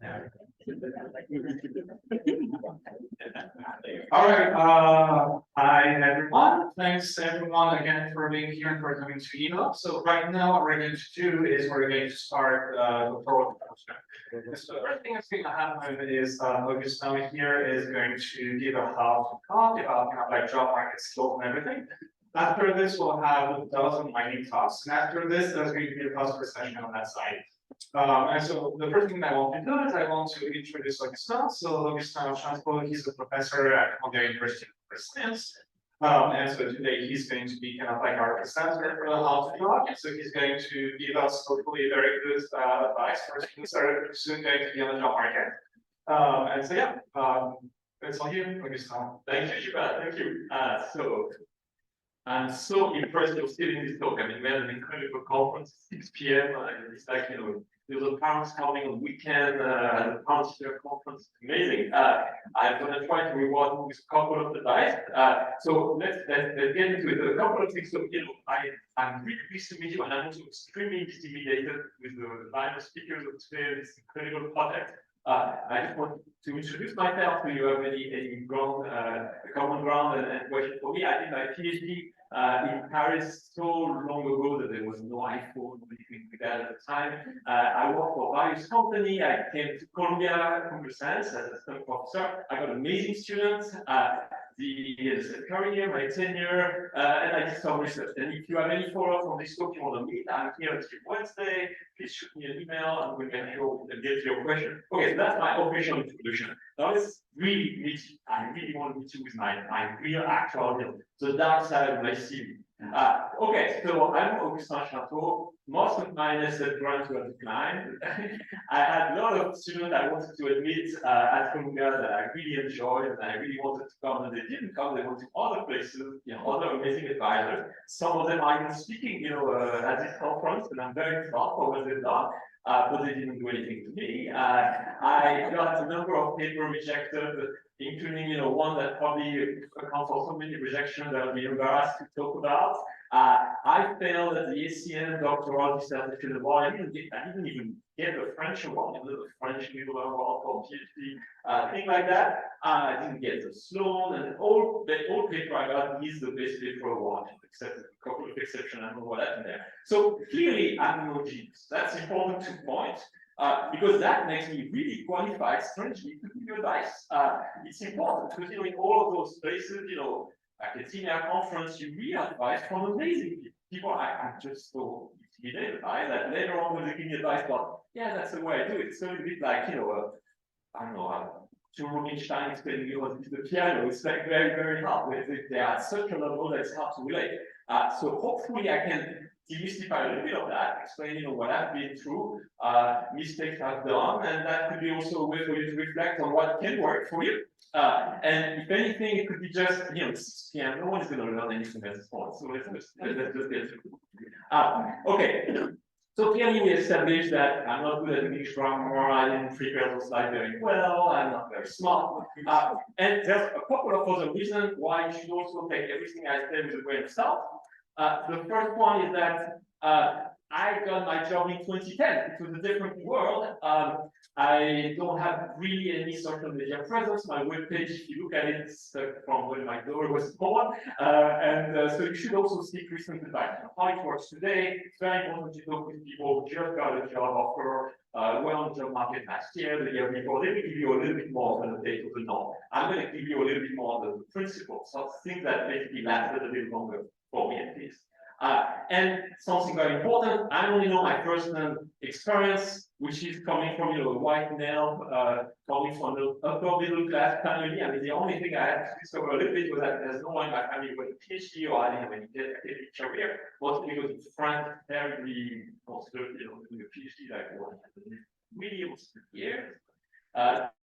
All right. Hi everyone. Thanks everyone again for being here and for coming to EAAMO'. So right now what we're going to do is we're going to start the Doctoral Consortium. So the first thing that's going to happen is Augustin here is going to give a how to talk about kind of like job market skills and everything. After this, we'll have some mining talks, and after this, there's going to be a cluster session on that side. And so the first thing I want to do is I want to introduce Augustin. So Augustin Chaintreau, he's a professor at the University of Science. And so today he's going to be kind of like our presenter for how to talk. And so he's going to give us hopefully very good advice for students that are soon going to be on the job market. And so yeah, it's all you, Augustin. Thank you, Shiva. Thank you. I'm so impressed of giving this talk. I mean, we had an incredible conference at 6 p.m. And it's like, there's a parents coming on weekend, the parents teacher conference, amazing. I'm going to try to reward you with a couple of advice. So let's get into it. A couple of things. So, I'm really pleased to meet you, and I'm also extremely intimidated with the line of speakers of today, this incredible project. I just want to introduce myself. Do you have any common ground and question for me? I did my PhD in Paris so long ago that there was no iPhone or anything like that at the time. I worked for various companies. I came to Columbia Computer Science as a student professor. I got amazing students. The career, my tenure, and I did some research. And if you have any follow-up on this talk you want to meet, I'm here until Wednesday. Please shoot me an email and we'll make sure we get to your question. Okay, so that's my official introduction. Now let's really meet you. I really want to meet you with my real actual, the dark side of my CV. Okay, so I'm Augustin Chaintreau. Most of my NSF grants were declined. I had a lot of students I wanted to admit at Columbia that I really enjoyed and I really wanted to come, and they didn't come. They went to other places, other amazing advisors. Some of them are even speaking, at this conference, and I'm very proud for what they've done. But they didn't do anything to me. I got a number of papers rejected, including one that probably accounts for so many rejections that I'll be embarrassed to talk about. I failed at the ACN doctoral dissertation award. I didn't even get the French award, the French Middle Award for PhD, thing like that. I didn't get the Sloan, and all paper I got is the best paper award, except a couple of exceptions. I don't know what happened there. So clearly, I'm no genius. That's important to point. Because that makes me really qualified, strangely, to give you advice. It's important because in all of those places, academia conference, you really advice from amazing people. People I'm just so intimidated by that later on when they give me advice, but yeah, that's the way I do it. It's a little bit like, I don't know, Rubinstein explaining you how to do the piano. It's like very, very hard. They are at such a level that it's hard to relate. So hopefully I can demystify a little bit of that, explain what I've been through, mistakes I've done, and that could be also a way for you to reflect on what can work for you. And if anything, it could be just, no one is going to learn anything at this point. So let's just get through. Okay. So clearly we established that I'm not good at English grammar, I didn't prepare the slide very well, I'm not very smart. And there's a couple of other reasons why you should also take everything I say with a grain of salt. The first one is that I got my job in 2010. It was a different world. I don't have really any social media presence. My webpage, if you look at it, it's from when my daughter was born. So you should also seek recent advice on how it works today. It's very important to talk with people who just got a job offer, were on the job market last year, the year before. They will give you a little bit more than a date of the norm. I'm going to give you a little bit more of the principles, so things that basically lasted a little longer for me at least. And something very important, I only know my personal experience, which is coming from a white male, coming from the upper middle class family. I mean, the only thing I had to discover a little bit was that there's no one in my family with a PhD or I didn't get a career, mostly because in France, terribly considered, doing a PhD like one really almost years.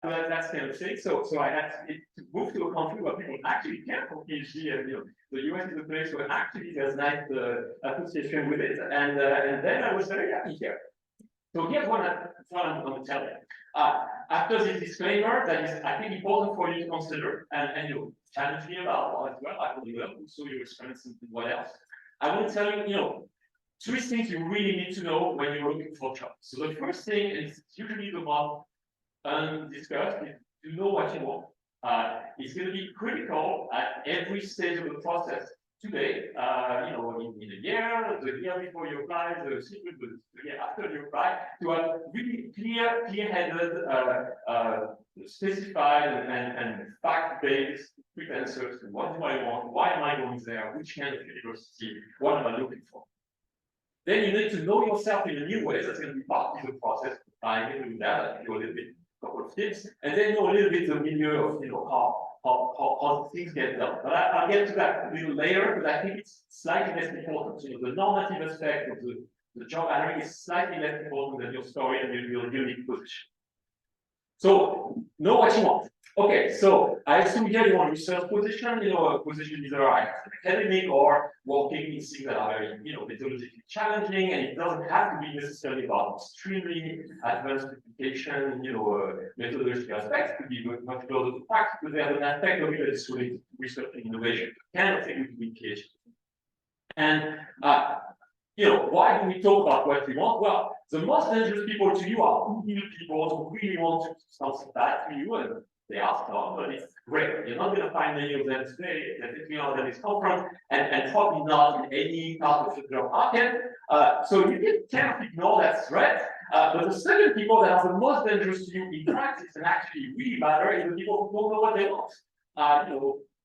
That's kind of thing. So I had to move to a country where people actually care for PhD, and the US is a place where actually there's nice association with it, and then I was very happy here. So here's what I'm going to tell you. After this disclaimer, that is, I think, important for you to consider and challenge me about as well. I will also your experience and what else. I want to tell you, three things you really need to know when you're looking for jobs. So the first thing is usually the one undiscussed is to know what you want. It's going to be critical at every stage of the process. Today, in a year, the year before you apply, the year after you apply, to have really clear-headed, specified and fact-based quick answers to what do I want, why am I going there, which kind of university, what am I looking for. Then you need to know yourself in a new way. That's going to be part of the process. I'm going to do that. I'll do a little bit, couple of tips, and then know a little bit the milieu of how things get done. But I'll get to that a little later, but I think it's slightly less important. The normative aspect of the job hiring is slightly less important than your story and your unique position. So know what you want. Okay, so I assume here you want research position, a position either academic or working in things that are very, methodologically challenging, and it doesn't have to be necessarily about extremely advanced application, methodological aspects. It could be much closer to practice, but there's an aspect of it that is related to research and innovation. Kind of thing we could be PhD. And why do we talk about what we want? Well, the most dangerous people to you are real people who really want to do something bad to you, and they are some, but it's great. You're not going to find many of them today, definitely not at this conference, and probably not in any part of the job market. So you can kind of ignore that threat. But the second people that are the most dangerous to you in practice and actually really matter is the people who don't know what they want.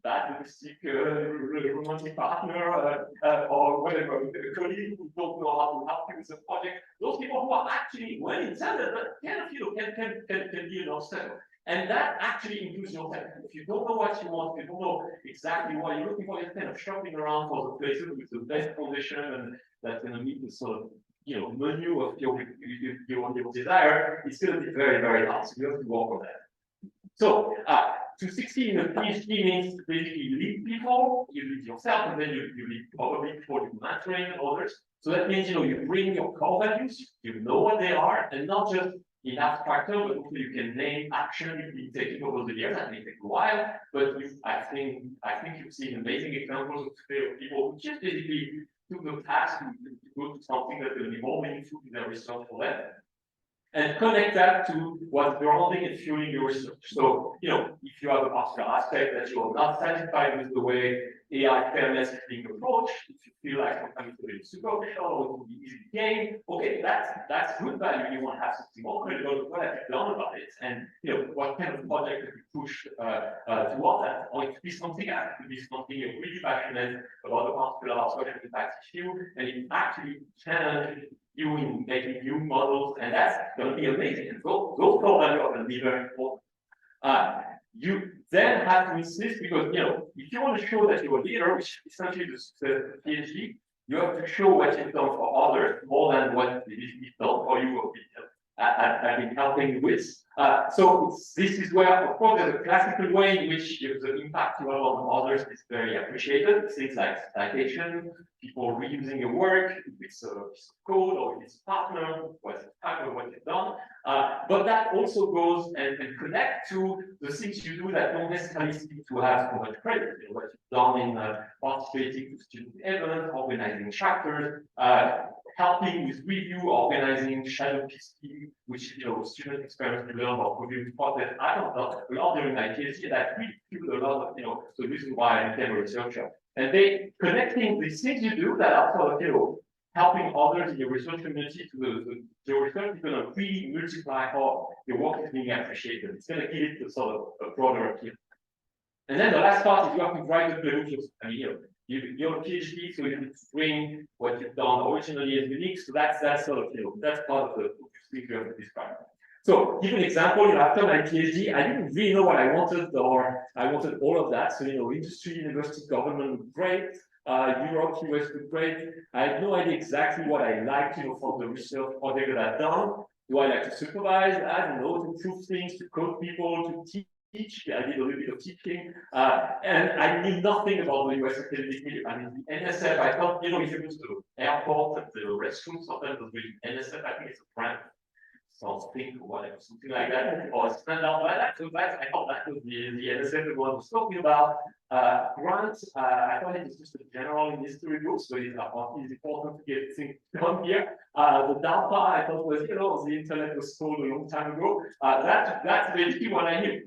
Bad domestic romantic partner or whatever, a colleague who don't know how to help you with the project. Those people who are actually well intended, but kind of can be an obstacle. And that actually includes yourself. If you don't know what you want, if you don't know exactly what you're looking for, you're kind of shopping around for the places with the best condition and that's going to meet the sort of menu of your desire. It's going to be very, very hard. So you have to work on that. So to succeed in a PhD means basically you lead people, you lead yourself, and then you lead probably people you mentoring others. So that means you bring your core values, you know what they are, and not just in abstract terms, but also you can name action you've been taking over the years. That may take a while, but I think you've seen amazing examples of people who just basically took the task to go to something that will be more meaningful in their research for them. And connect that to what's grounding and fueling your research. So, if you have a particular aspect that you are not satisfied with the way AI fairness is being approached, if you feel like sometimes it's a little superficial or it will be easy to gain, okay, that's good value. You want to have something more critical. What have you done about it? And what kind of project have you pushed toward that? Or it could be something else. It could be something you're really passionate about a particular social impact issue, and it actually challenge you in making new models, and that's going to be amazing. And those core values are going to be very important. You then have to insist, because if you want to show that you're a leader, which is essentially the PhD, you have to show what you've done for others more than what is done for you or I've been helping you with. So this is where, of course, there's a classical way in which the impact you have on others is very appreciated. Things like citation, people reusing your work, if it's a piece of code or if it's a partner, what you've done. But that also goes and connect to the things you do that don't necessarily seem to have so much credit. What you've done in participating to student events, organizing chapters, helping with review, organizing shadow PhD, which student experiments to learn about reviewing process. I don't know, we are doing my PhD, that really fueled a lot of the reason why I became a researcher. And they connecting the things you do that are sort of helping others in your research community to your research is going to really multiply how your work is being appreciated. It's going to give it a sort of a broader appeal. And then the last part is you have to write the playbook. I mean, you're a PhD, so you need to bring what you've done originally as unique. So that's sort of that's part of the thing you have to describe. So give an example. After my PhD, I didn't really know what I wanted, or I wanted all of that. So industry, university, government, great. Europe, US, great. I had no idea exactly what I liked, from the research project that I've done. Do I like to supervise? I don't know, to prove things, to code people, to teach. I did a little bit of teaching, and I knew nothing about the US academic milieu. I mean, the NSF, I thought, if you go to the airport, the restroom, sometimes with NSF, I think it's a brand. something or whatever, something like that, or stand out like that. So that's, I thought that was the NSF one was talking about. Grants, I thought it was just a general in history book, so it's important to get things done here. The DARPA, I thought was, the internet was sold a long time ago. That's basically what I knew.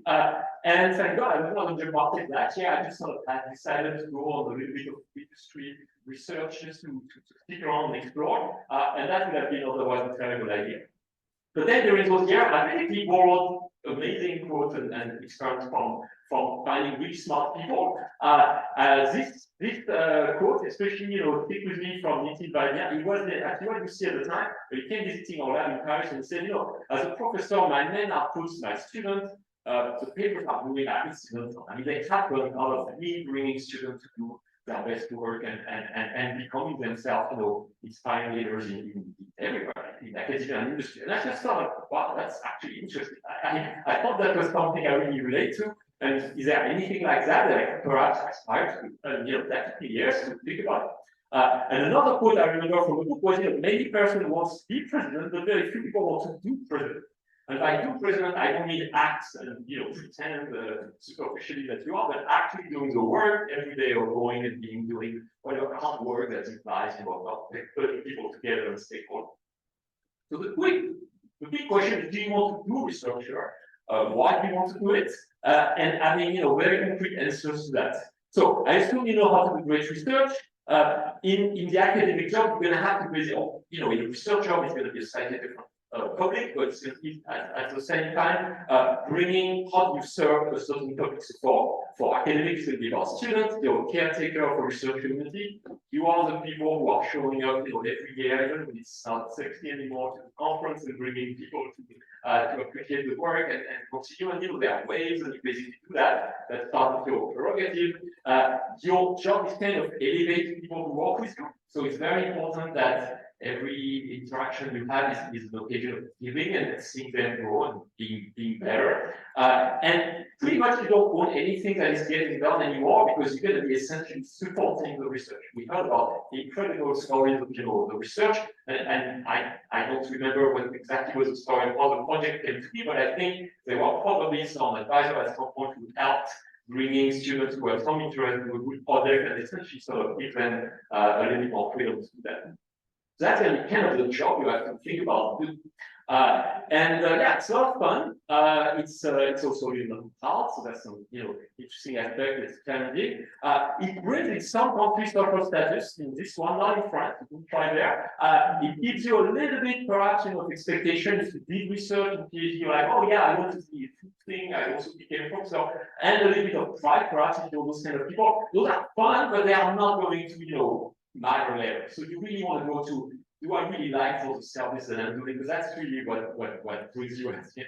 And thank God, I was not on the market last year. I just sort of had decided to go on a little bit of industry research just to stick around and explore. And that would have been otherwise a terrible idea. But then during those years, I basically borrowed amazing quotes and experience from finding really smart people. This quote, especially, stick with me from Nitin Vaidya. He was actually what you see at the time, but he came visiting our lab in Paris and said, as a professor, my main outputs, my students, the papers are doing students. I mean, they happen out of me bringing students to do their best work and becoming themselves, inspiring leaders in everybody, in academia and industry. And I just thought, wow, that's actually interesting. I thought that was something I really relate to. And is there anything like that that I could perhaps aspire to? And that took me years to think about it. And another quote I remember from the book was, many persons want to be president, but very few people want to do president. And by do president, I don't mean acts and pretend superficially that you are, but actually doing the work every day or going and doing whatever hard work that implies, putting people together and stakeholders. So the big question is, do you want to do research here? Why do you want to do it? And having very concrete answers to that. So I assume you know how to do great research. In the academic job, you're going to have to basically, in a research job, it's going to be a slightly different public, but at the same time, bringing how you serve a certain topic. So for academics, it's going to be about students, you're a caretaker of a research community. You are the people who are showing up, every year, even when it's not sexy anymore, to the conference and bringing people to appreciate the work and continue. And there are ways that you basically do that. That's part of your prerogative. Your job is kind of elevating people who work with you. So it's very important that every interaction you have is an occasion of giving and seeing them grow and being better. And pretty much you don't want anything that is getting done anymore because you're going to be essentially supporting the research. We heard about the incredible stories of the research, and I don't remember what exactly was the story of how the project came to be, but I think there were probably some advisors at some point who helped bringing students who have some interest in a good project and essentially sort of give them a little bit more freedom to do that. So that's kind of the job you have to think about. Yeah, it's a lot of fun. It's also hard, so that's some interesting aspect. It's challenging. It brings some country social status in this one, not in France. You can try there. It gives you a little bit, perhaps, of expectation. If you did research and PhD, you're like, oh yeah, I want to see a food thing. I also became from so, and a little bit of pride, perhaps, if you're those kind of people. Those are fun, but they are not going to matter later. So you really want to go to, do I really like all the service that I'm doing? Because that's really what brings you at the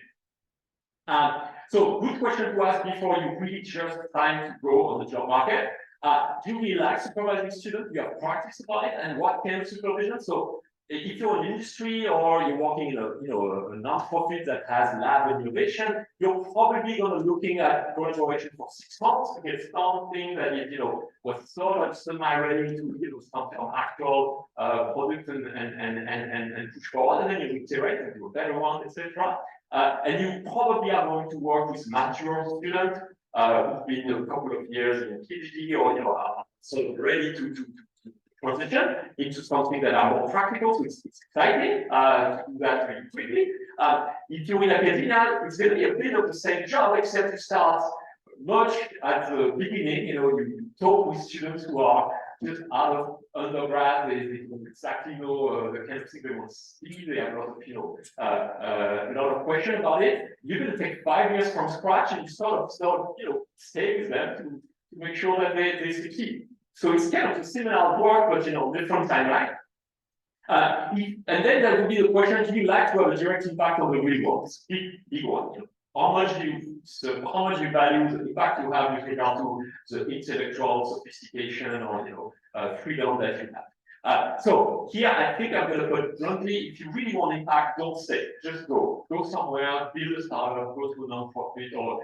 end. So good question to ask before you really just trying to go on the job market. Do you really like supervising students? Do you have practice about it? And what kind of supervision? So if you're in industry or you're working in a non-profit that has lab and innovation, you're probably going to be looking at collaboration for 6 months to get something that is, was sort of semi-ready to something on actual product and push forward, and then you iterate and do a better one, etc. And you probably are going to work with mature students who've been a couple of years in a PhD or are sort of ready to transition into something that are more practical, so it's exciting to do that really quickly. If you're in academia, it's going to be a bit of the same job, except you start much at the beginning. You talk with students who are just out of undergrad, they don't exactly know the kind of thing they want to see. They have a lot of questions about it. You're going to take 5 years from scratch and you sort of stay with them to make sure that they succeed. So it's kind of a similar work, but different timeline. And then there will be the question: do you like to have a direct impact on the real world? It's a big one. How much do you value the impact you have with regard to the intellectual sophistication or freedom that you have? So here I think I'm going to put bluntly: if you really want impact, don't stay. Just go somewhere, build a startup, go to a non-profit, or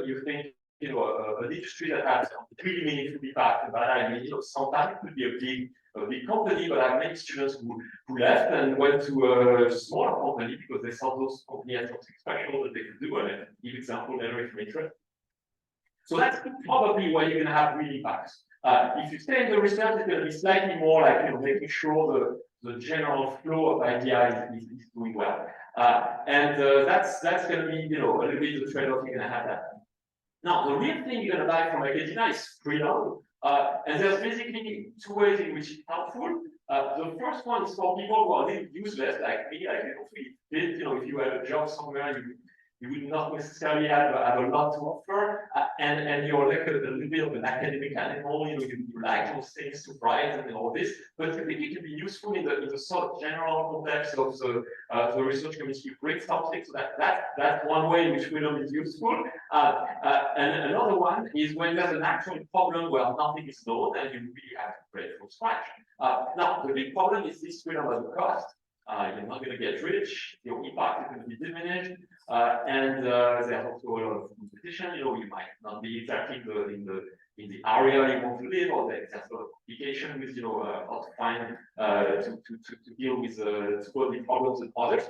you think an industry that has really meaningful impact. But I mean, sometimes it could be a big company, but I have many students who left and went to a smaller company because they saw those companies had something special that they could do, and I give example later if you're interested. So that's probably where you're going to have real impacts. If you stay in the research, it's going to be slightly more like making sure the general flow of ideas is doing well. That's going to be a little bit the trade-off you're going to have that. Now, the real thing you're going to buy from academia is freedom. And there's basically two ways in which it's helpful. The first one is for people who are a little useless, like me, like if you had a job somewhere, you would not necessarily have a lot to offer, and you're like a little bit of an academic animal, you like those things to write and all this, but you think it can be useful in the sort of general context of the research community. You bring something, so that's one way in which freedom is useful. And another one is when there's an actual problem where nothing is known and you really have to create from scratch. Now, the big problem is this freedom has a cost. You're not going to get rich, your impact is going to be diminished, and there's also a lot of competition. You might not be exactly in the area you want to live, or there's a lot of complication with how to find to deal with the problems with others.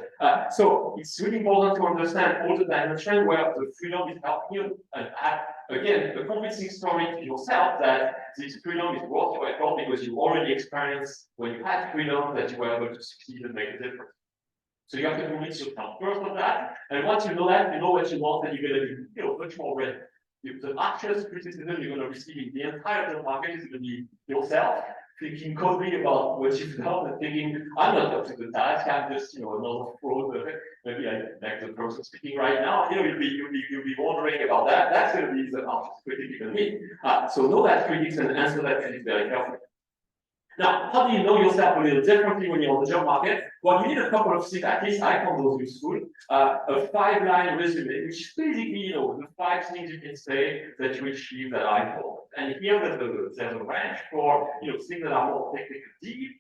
So it's really important to understand all the dimensions where the freedom is helping you, and again, a convincing story to yourself that this freedom is worth your effort because you already experienced when you had freedom that you were able to succeed and make a difference. So you have to convince yourself first of that, and once you know that, you know what you want, and you're going to be much more ready. The actual criticism you're going to receive in the entire job market is going to be yourself thinking coldly about what you've done and thinking, I'm not up to the task, I'm just another fraud. Maybe like the person speaking right now, you'll be wondering about that. That's going to be the harshest critic you can meet. So know that critics and answer that critic very carefully. Now, how do you know yourself a little differently when you're on the job market? Well, you need a couple of things, at least I found those useful. A 5-line resume, which is basically, the 5 things you can say that you achieved that I thought. And here there's a range for, things that are more technical deep,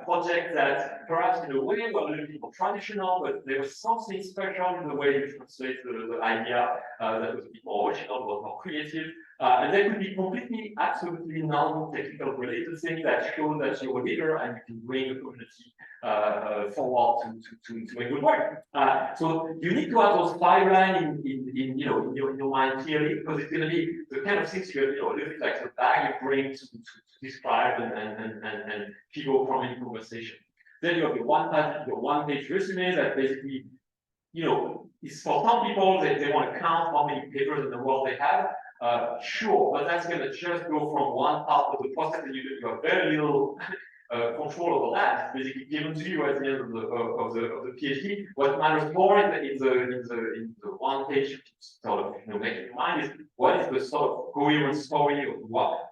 projects that perhaps in a way were a little bit more traditional, but there was something special in the way you translate the idea that was a bit more original, was more creative. And there could be completely, absolutely non-technical related things that show that you're a leader and you can bring the community forward to make good work. So you need to have those 5 lines in your mind clearly, because it's going to be the kind of things you're a little bit like the bag you bring to describe and people from any conversation. Then you have your one-page resume that basically, is for some people they want to count how many papers in the world they have. Sure, but that's going to just go from one part of the process, and you have very little control over that. It's basically given to you at the end of the PhD. What matters more in the one page sort of make in mind is what is the sort of coherent story of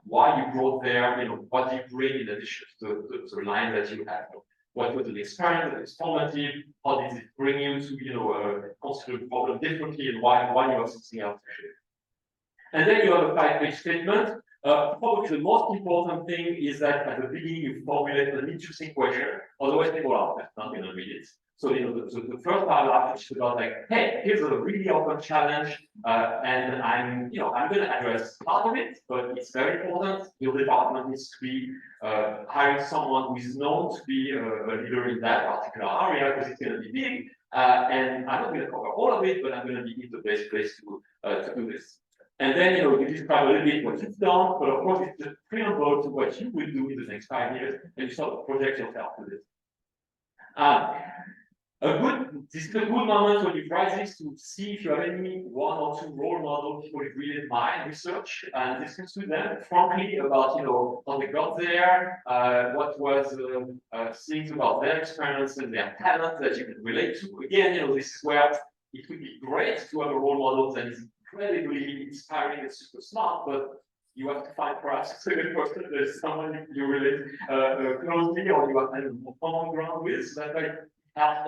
why you brought there. What do you bring in addition to the line that you have. What was the experience that is formative? How did it bring you to consider the problem differently, and why you have something else to share? And then you have a 5-page statement. Probably the most important thing is that at the beginning you formulate an interesting question. Otherwise, people are not going to read it. So the first paragraph is about like, hey, here's a really open challenge, and I'm going to address part of it, but it's very important. Your department needs to be hiring someone who is known to be a leader in that particular area because it's going to be big. And I'm not going to cover all of it, but I'm going to be the best place to do this. And then you describe a little bit what you've done, but of course it's just preamble to what you will do in the next 5 years, and you sort of project yourself to this. This is a good moment when you write this to see if you have any 1 or 2 role models people you really admire, research, and discuss with them frankly about how they got there, what was things about their experience and their talent that you can relate to. Again, this is where it would be great to have a role model that is incredibly inspiring and super smart, but you have to find perhaps a second person that is someone you relate closely, or you have kind of more common ground with. So that like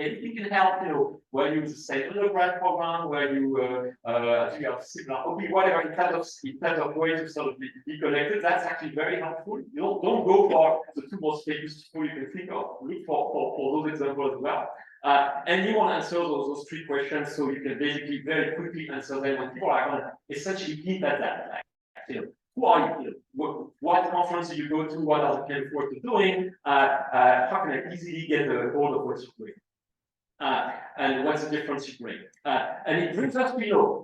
anything can help. Where you use the same undergrad program, where you have similar hobby, whatever in terms of ways to sort of be connected. That's actually very helpful. Don't go for the 2 most famous people you can think of. Look for those examples as well. And you want to answer those three questions, so you can basically very quickly answer them when people are going to essentially hint at that. Like, you know, who are you? What conference do you go to? What are the kind of work you're doing? How can I easily get a hold of what you're doing? And what's the difference you bring? And it brings us to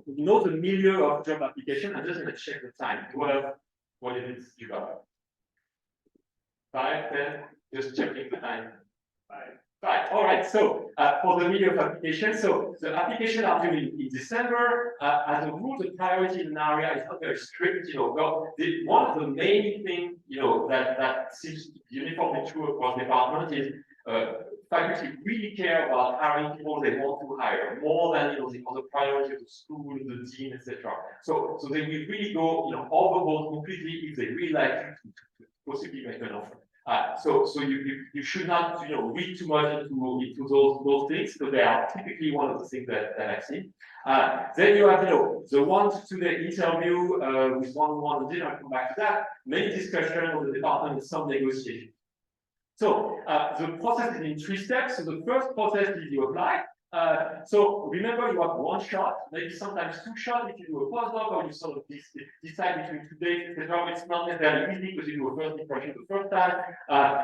know the milieu of job application. I'm just going to check the time. What is it you got? 5, 10, just checking the time. 5. Right, all right, so for the milieu of application, so the application are due in December. As a rule, the priority in an area is not very strict, one of the main things, that seems to be uniformly true across departments is faculty really care about hiring people they want to hire more than the other priority of the school, the team, etc. So they will really go overboard completely if they really like you to possibly make an offer. So you should not read too much into those things, because they are typically one of the things that I've seen. Then you have the 1 to the interview with one-on-one, and then I'll come back to that. Many discussions on the department and some negotiation. So the process is in 3 steps. So the first process is you apply. So remember, you have 1 shot, maybe sometimes 2 shots if you do a postdoc, or you sort of decide between 2 days, etc. It's not necessarily easy because you do a first impression the first time.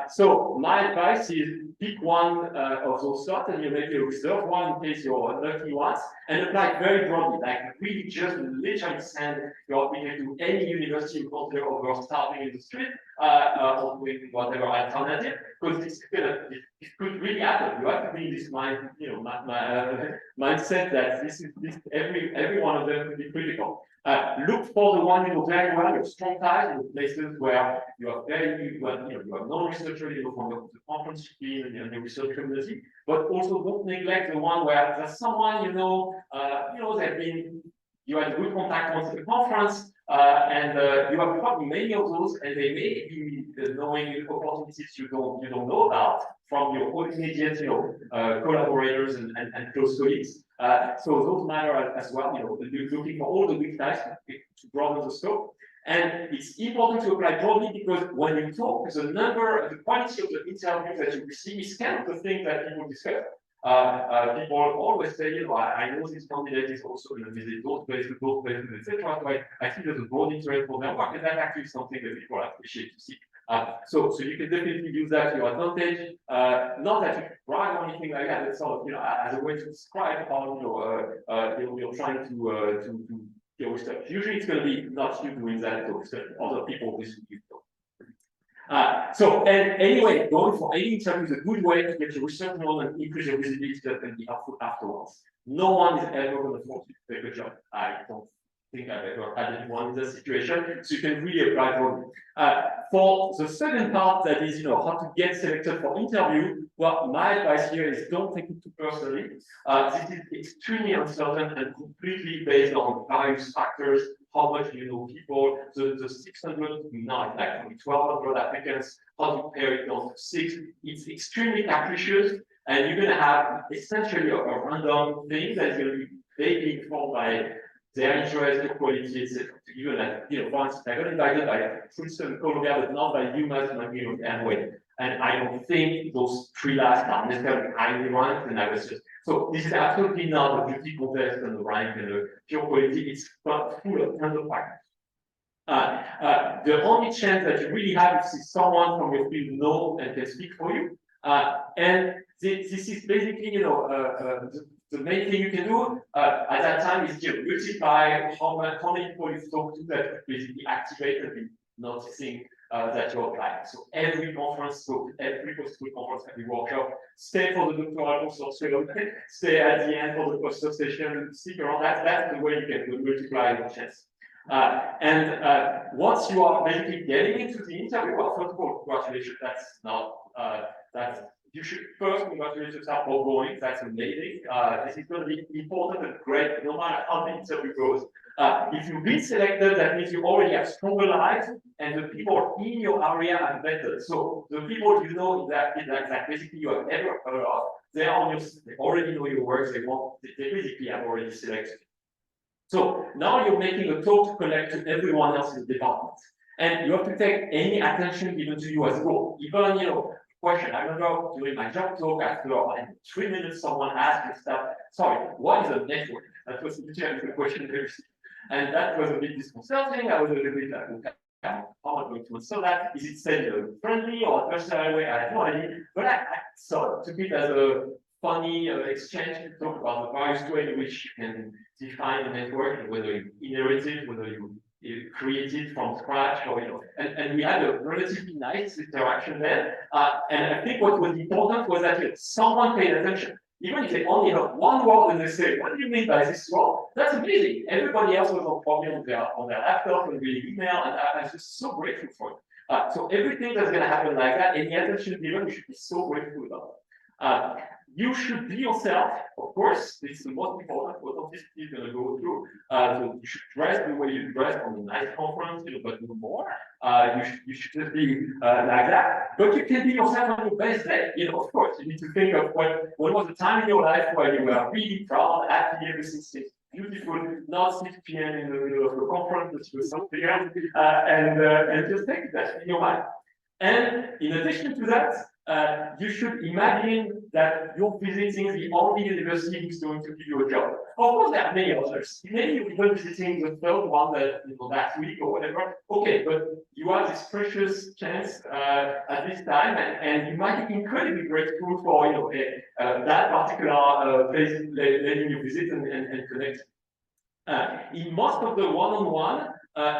So my advice is pick one of those slots, and you maybe reserve one in case you're unlucky once, and apply very broadly, like really just literally send your application to any university you consider over starting in the street, or with whatever alternative, because it could really happen. You have to be in this mindset that every one of them could be critical. Look for the one very well, your strong ties in the places where you have non-researchers from the conference team and the research community, but also don't neglect the one where there's someone you had a good contact once at the conference, and you have probably many of those, and they may be knowing opportunities you don't know about from your own immediate collaborators and close colleagues. So those matter as well. You're looking for all the weak ties to broaden the scope. And it's important to apply broadly, because when you talk, the quality of the interviews that you receive is kind of the thing that people discuss. People always say, I know this candidate is also going to visit those places, etc. So I think there's a broad interest for their work, and that's actually something that people appreciate to see. So you can definitely use that to your advantage. Not that you brag or anything like that. It's sort of as a way to describe how you're trying to your research. Usually, it's going to be not you doing that, it's other people with you. And anyway, going for any interview is a good way to get your research known and increase your visibility that can be helpful afterwards. No one is ever going to force you to take a job. I don't think I've ever had anyone in that situation, so you can really apply for it. For the second part, that is, how to get selected for interview, well, my advice here is don't take it too personally. This is extremely uncertain and completely based on various factors. How much do you know people? The 600, now it's like 1,200 applicants, how to pair it down to 6. It's extremely capricious, and you're going to have essentially a random thing that's going to be vaguely informed by their interest, their quality, etc. Even like, once I got invited by Princeton, Columbia, but not by UMass and Amway. And I don't think those 3 last are necessarily highly ranked, and I was just. So this is absolutely not a beauty contest and the rank and the pure quality. It's full of tons of factors. The only chance that you really have is someone from your field knows and can speak for you. And this is basically, the main thing you can do at that time is multiply how many people you've talked to that basically activate and be noticing that you're applying. So every conference, every post-school conference, every workshop, stay for the doctoral consortium, stay at the end for the poster session, stick around. That's the way you can multiply your chance. And once you are basically getting into the interview, well, first of all, congratulations. That's not you should first congratulate yourself for going. That's amazing. This is going to be important and great, no matter how the interview goes. If you've been selected, that means you already have stronger lives, and the people in your area are better. So the people you know that basically you have ever heard of, they already know your work. They basically have already selected. So now you're making a talk to collect to everyone else in the department, and you have to take any attention given to you as well. Even question. I remember during my job talk, after like 3 minutes, someone asked me stuff. Sorry, what is a network? That was literally the question they received. And that was a bit disconcerting. I was a little bit like, okay, how am I going to answer that? Is it said in a friendly or personal way? I have no idea. But I sort of took it as a funny exchange to talk about the various ways in which you can define a network, whether you inherit it, whether you create it from scratch, or and we had a relatively nice interaction there. And I think what was important was that someone paid attention. Even if they only have one word and they say, what do you mean by this word? That's amazing. Everybody else was probably on their laptop and reading email, and I was just so grateful for it. So everything that's going to happen like that, any attention given, you should be so grateful about. You should be yourself, of course. This is the most important. What authenticity is going to go through. So you should dress the way you dress on a nice conference, but no more. You should just be like that. But you can be yourself on your best day. Of course, you need to think of what was the time in your life where you were really proud, happy, everything seems beautiful, not 6 p.m. in the middle of the conference, but you were something else, and just take that in your mind. And in addition to that, you should imagine that you're visiting the only university who's going to give you a job. Of course, there are many others. Maybe you're even visiting the third one that week or whatever. Okay, but you have this precious chance at this time, and you might be incredibly grateful for that particular place letting you visit and connect. In most of the one-on-one,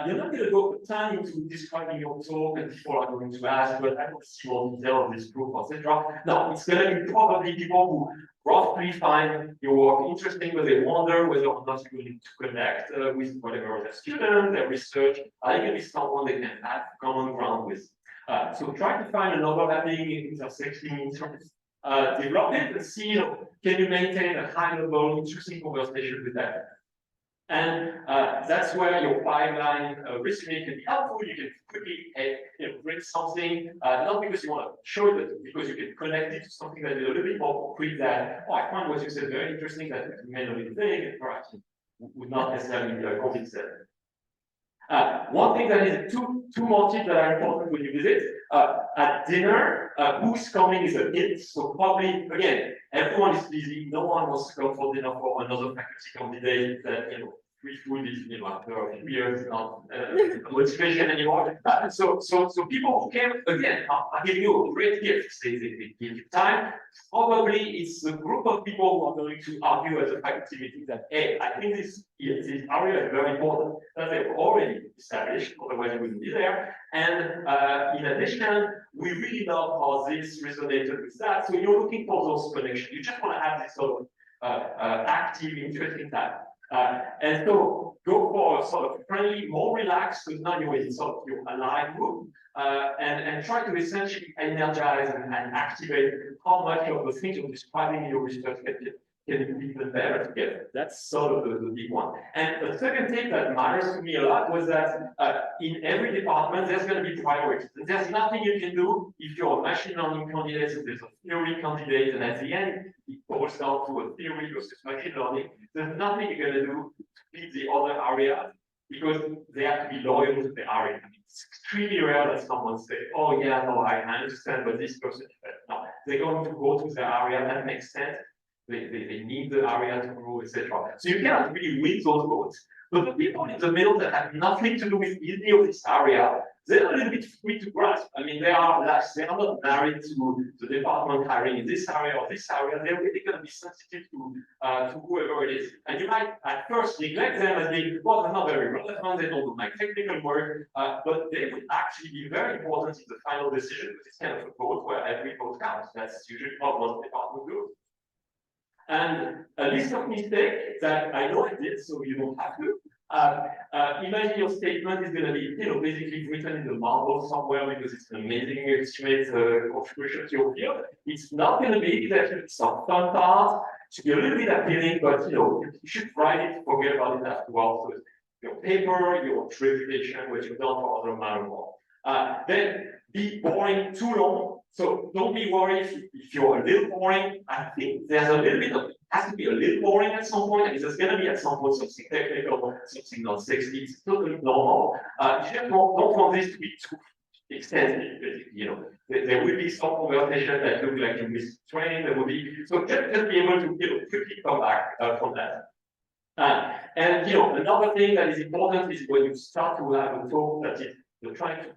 you're not going to go time into describing your talk, and people are going to ask, but I don't see more detail of this group, etc. No, it's going to be probably people who roughly find your work interesting, but they wonder whether or not you're going to connect with whatever their student, their research, maybe someone they can have common ground with. So try to find an overlapping, intersecting interest. Develop it and see, can you maintain a high-level, interesting conversation with them? And that's where your pipeline resume can be helpful. You can quickly bring something, not because you want to show it, but because you can connect it to something that is a little bit more quick that, I find what you said very interesting, that you may not be saying, and perhaps would not necessarily convince them. One thing that is two more tips that are important when you visit. At dinner, who's coming is a hint. So probably, again, everyone is busy. No one wants to come for dinner for another faculty candidate that, free food is, after a few years, not a motivation anymore. So people who came, again, are giving you a great gift. They give you time. Probably it's a group of people who are going to argue at the faculty meeting that, hey, I think this area is very important, that they've already established, otherwise you wouldn't be there. And in addition, we really love how this resonated with that. So you're looking for those connections. You just want to have this sort of active, interesting time. And so go for a sort of friendly, more relaxed, because now you're in sort of your aligned group, and try to essentially energize and activate how much of the things you're describing in your research can be even better together. That's sort of the big one. And the second thing that matters to me a lot was that in every department, there's going to be priorities. And there's nothing you can do if you're a machine learning candidate, so there's a theory candidate, and at the end, it boils down to a theory versus machine learning. There's nothing you're going to do to feed the other areas, because they have to be loyal to the area. I mean, it's extremely rare that someone says, oh yeah, no, I understand, but this person, no, they're going to go to the area that makes sense. They need the area to grow, etc. So you cannot really win those votes. But the people in the middle that have nothing to do with any of this area, they're a little bit free to grasp. I mean, they are not married to the department hiring in this area or this area. They're really going to be sensitive to whoever it is. And you might at first neglect them as being, well, they're not very relevant, they don't do my technical work, but they would actually be very important in the final decision, because it's kind of a vote where every vote counts. That's usually not what the department does. And a list of mistakes that I know I did, so you don't have to. Imagine your statement is going to be, basically written in the marble somewhere because it's an amazing estimate contribution to your field. It's not going to be exactly some fun part. It should be a little bit appealing, but you should write it, forget about it afterwards. So your paper, your reputation, what you've done for other matter more. Then be boring too long. So don't be worried if you're a little boring. I think there's a little bit of, it has to be a little boring at some point, and there's going to be at some point something technical, something not sexy. It's totally normal. You just don't want this to be too extensive, basically, you know. There will be some conversation that look like you missed train, there will be, so just be able to, you know, quickly come back from that. And you know, another thing that is important is when you start to have a talk that is you're trying to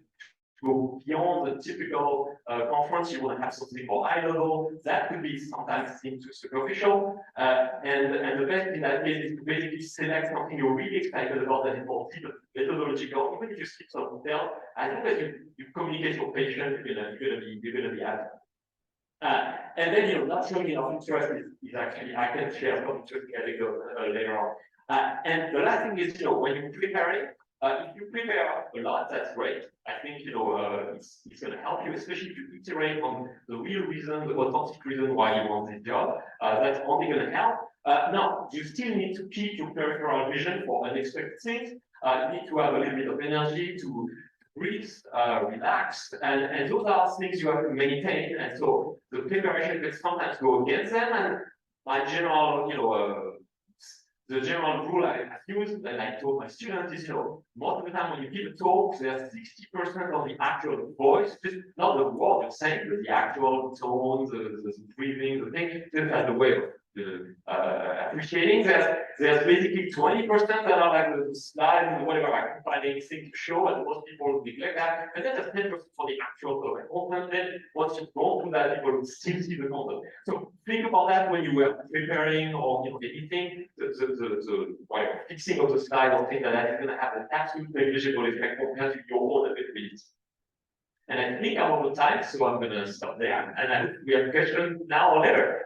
go beyond the typical conference, you want to have something more high level. That could be sometimes seen too superficial. And the best in that case is to basically select something you're really excited about that is more deep methodological, even if you skip some detail, as long as you communicate your patient, you're gonna be happy. And then, you know, not showing enough interest is actually, I can share some interesting anecdotes later on. And the last thing is, you know, when you're preparing, if you prepare a lot, that's great. I think, you know, it's going to help you, especially if you iterate on the real reason, the authentic reason why you want this job. That's only going to help. Now, you still need to keep your peripheral vision for unexpected things. You need to have a little bit of energy to breathe, relax, and those are things you have to maintain. And so the preparation can sometimes go against them. And my general, you know, the general rule I use and I told my students is, you know, most of the time when you give a talk, there's 60% of the actual voice, just not the word you're saying, but the actual tone, the breathing, the thing, just as a way of appreciating. There's basically 20% that are like the slides and whatever, like finding things to show, and most people neglect that. And then there's 10% for the actual content. Then once you go through that, people will still see the content. So think about that when you were preparing or, you know, editing the fixing of the slide or things like that is going to have an absolute negligible effect compared to your own ability. And I think I'm out of time, so I'm going to stop there. And we have questions now or later.